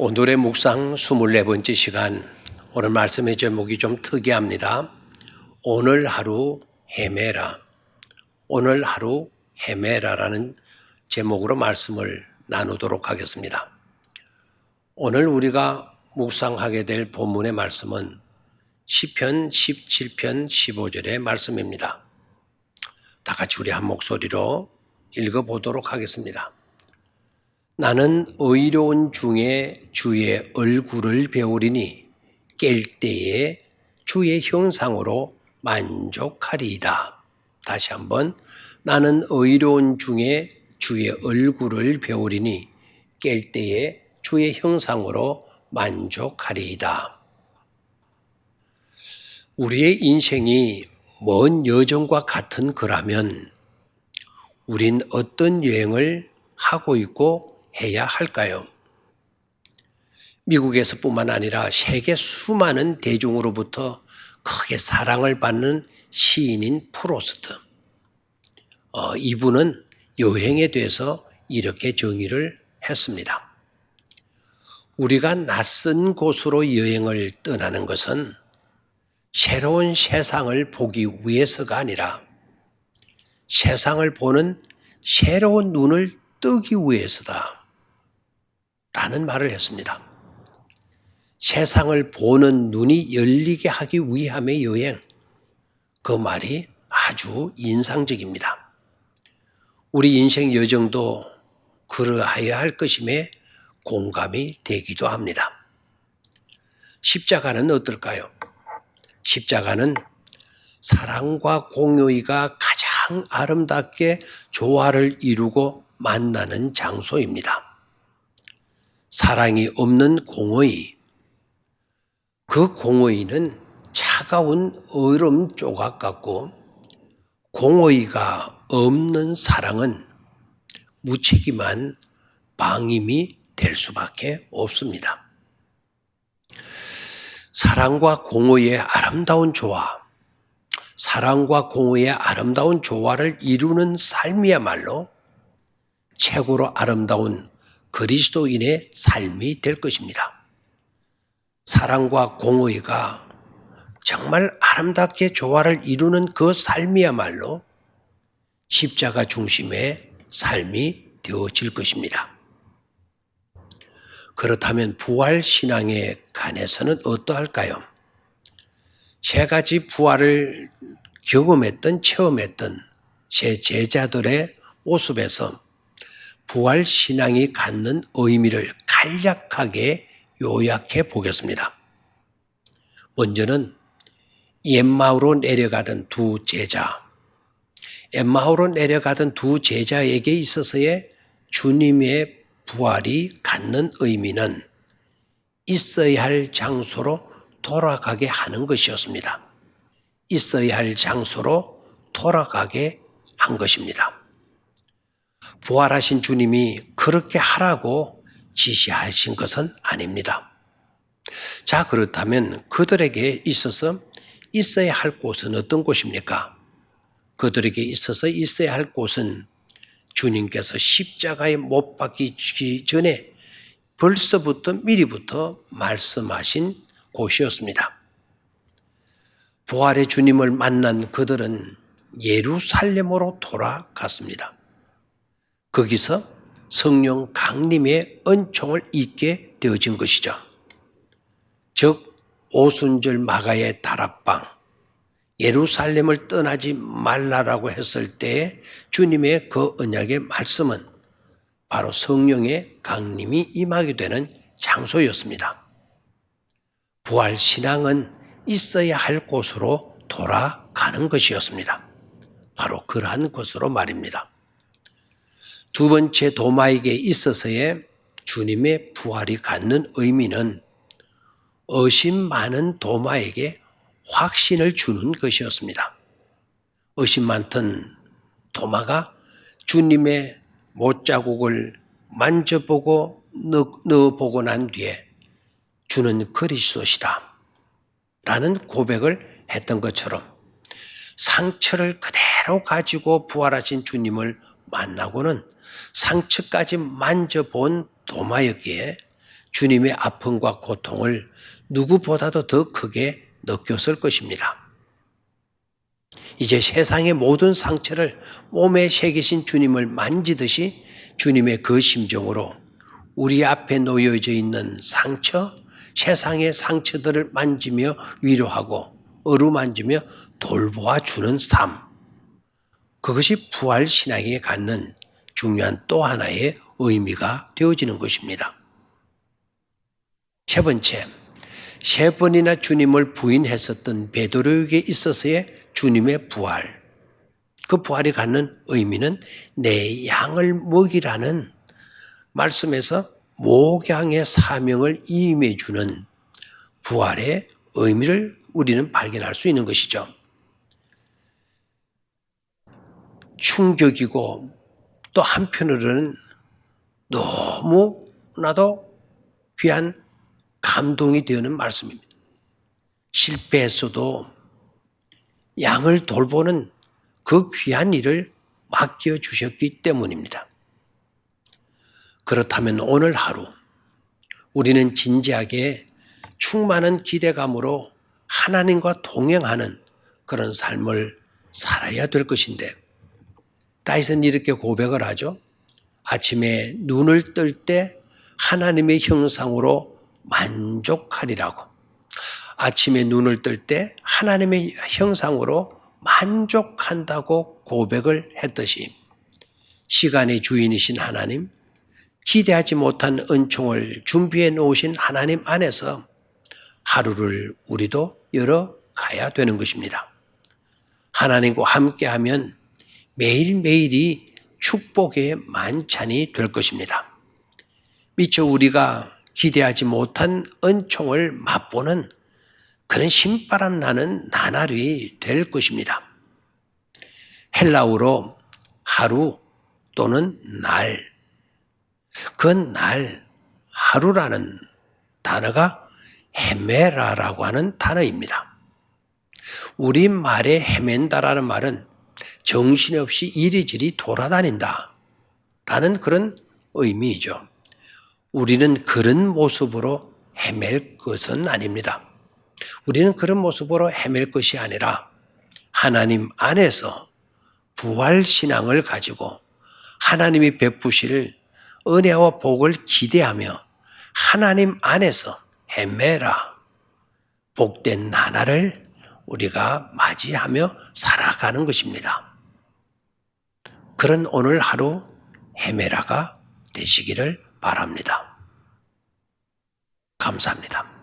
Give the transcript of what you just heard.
오늘의 묵상 24번째 시간, 오늘 말씀의 제목이 좀 특이합니다. 오늘 하루 헤매라. 오늘 하루 헤매라라는 제목으로 말씀을 나누도록 하겠습니다. 오늘 우리가 묵상하게 될 본문의 말씀은 시편 17편 15절의 말씀입니다. 다 같이 우리 한 목소리로 읽어보도록 하겠습니다. 나는 의로운 중에 주의 얼굴을 배우리니 깰 때에 주의 형상으로 만족하리이다. 다시 한번, 나는 의로운 중에 주의 얼굴을 배우리니 깰 때에 주의 형상으로 만족하리이다. 우리의 인생이 먼 여정과 같은 거라면 우린 어떤 여행을 하고 있고 해야 할까요? 미국에서뿐만 아니라 세계 수많은 대중으로부터 크게 사랑을 받는 시인인 프로스트. 이분은 여행에 대해서 이렇게 정의를 했습니다. 우리가 낯선 곳으로 여행을 떠나는 것은 새로운 세상을 보기 위해서가 아니라 세상을 보는 새로운 눈을 뜨기 위해서다. 라는 말을 했습니다. 세상을 보는 눈이 열리게 하기 위함의 여행, 그 말이 아주 인상적입니다. 우리 인생 여정도 그러하여야 할 것임에 공감이 되기도 합니다. 십자가는 어떨까요? 십자가는 사랑과 공의가 가장 아름답게 조화를 이루고 만나는 장소입니다. 사랑이 없는 공의, 그 공의는 차가운 얼음 조각 같고 공의가 없는 사랑은 무책임한 방임이 될 수밖에 없습니다. 사랑과 공의의 아름다운 조화, 사랑과 공의의 아름다운 조화를 이루는 삶이야말로 최고로 아름다운 그리스도인의 삶이 될 것입니다. 사랑과 공의가 정말 아름답게 조화를 이루는 그 삶이야말로 십자가 중심의 삶이 되어질 것입니다. 그렇다면 부활신앙에 관해서는 어떠할까요? 세 가지 부활을 체험했던 제 제자들의 모습에서 부활신앙이 갖는 의미를 간략하게 요약해 보겠습니다. 먼저는 엠마오로 내려가던 두 제자에게 있어서의 주님의 부활이 갖는 의미는 있어야 할 장소로 돌아가게 하는 것이었습니다. 있어야 할 장소로 돌아가게 한 것입니다. 부활하신 주님이 그렇게 하라고 지시하신 것은 아닙니다. 자, 그렇다면 그들에게 있어서 있어야 할 곳은 어떤 곳입니까? 그들에게 있어서 있어야 할 곳은 주님께서 십자가에 못 박히기 전에 미리부터 말씀하신 곳이었습니다. 부활의 주님을 만난 그들은 예루살렘으로 돌아갔습니다. 거기서 성령 강림의 은총을 잊게 되어진 것이죠. 즉 오순절 마가의 다락방, 예루살렘을 떠나지 말라라고 했을 때 주님의 그 언약의 말씀은 바로 성령의 강림이 임하게 되는 장소였습니다. 부활신앙은 있어야 할 곳으로 돌아가는 것이었습니다. 바로 그러한 것으로 말입니다. 두 번째, 도마에게 있어서의 주님의 부활이 갖는 의미는 의심 많은 도마에게 확신을 주는 것이었습니다. 의심 많던 도마가 주님의 못자국을 만져보고 넣어보고 난 뒤에 주는 그리스도시다 라는 고백을 했던 것처럼 상처를 그대로 가지고 부활하신 주님을 만나고는 상처까지 만져본 도마였기에 주님의 아픔과 고통을 누구보다도 더 크게 느꼈을 것입니다. 이제 세상의 모든 상처를 몸에 새기신 주님을 만지듯이 주님의 그 심정으로 우리 앞에 놓여져 있는 상처, 세상의 상처들을 만지며 위로하고 어루만지며 돌보아 주는 삶. 그것이 부활신앙에 갖는 중요한 또 하나의 의미가 되어지는 것입니다. 세 번째, 세 번이나 주님을 부인했었던 베드로에게 있어서의 주님의 부활. 그 부활이 갖는 의미는 내 양을 먹이라는 말씀에서 목양의 사명을 임해 주는 부활의 의미를 우리는 발견할 수 있는 것이죠. 충격이고 또 한편으로는 너무나도 귀한 감동이 되는 말씀입니다. 실패했어도 양을 돌보는 그 귀한 일을 맡겨주셨기 때문입니다. 그렇다면 오늘 하루 우리는 진지하게 충만한 기대감으로 하나님과 동행하는 그런 삶을 살아야 될 것인데 다윗은 이렇게 고백을 하죠. 아침에 눈을 뜰 때 하나님의 형상으로 만족하리라고. 아침에 눈을 뜰 때 하나님의 형상으로 만족한다고 고백을 했듯이 시간의 주인이신 하나님, 기대하지 못한 은총을 준비해 놓으신 하나님 안에서 하루를 우리도 열어가야 되는 것입니다. 하나님과 함께하면 매일매일이 축복의 만찬이 될 것입니다. 미처 우리가 기대하지 못한 은총을 맛보는 그런 신바람 나는 나날이 될 것입니다. 헬라어로 하루 또는 날, 그 날, 하루라는 단어가 헤메라라고 하는 단어입니다. 우리말에 헤맨다라는 말은 정신없이 이리저리 돌아다닌다 라는 그런 의미이죠. 우리는 그런 모습으로 헤맬 것은 아닙니다. 우리는 그런 모습으로 헤맬 것이 아니라 하나님 안에서 부활신앙을 가지고 하나님이 베푸실 은혜와 복을 기대하며 하나님 안에서 헤매라. 복된 나날을 우리가 맞이하며 살아가는 것입니다. 그런 오늘 하루 헤매라가 되시기를 바랍니다. 감사합니다.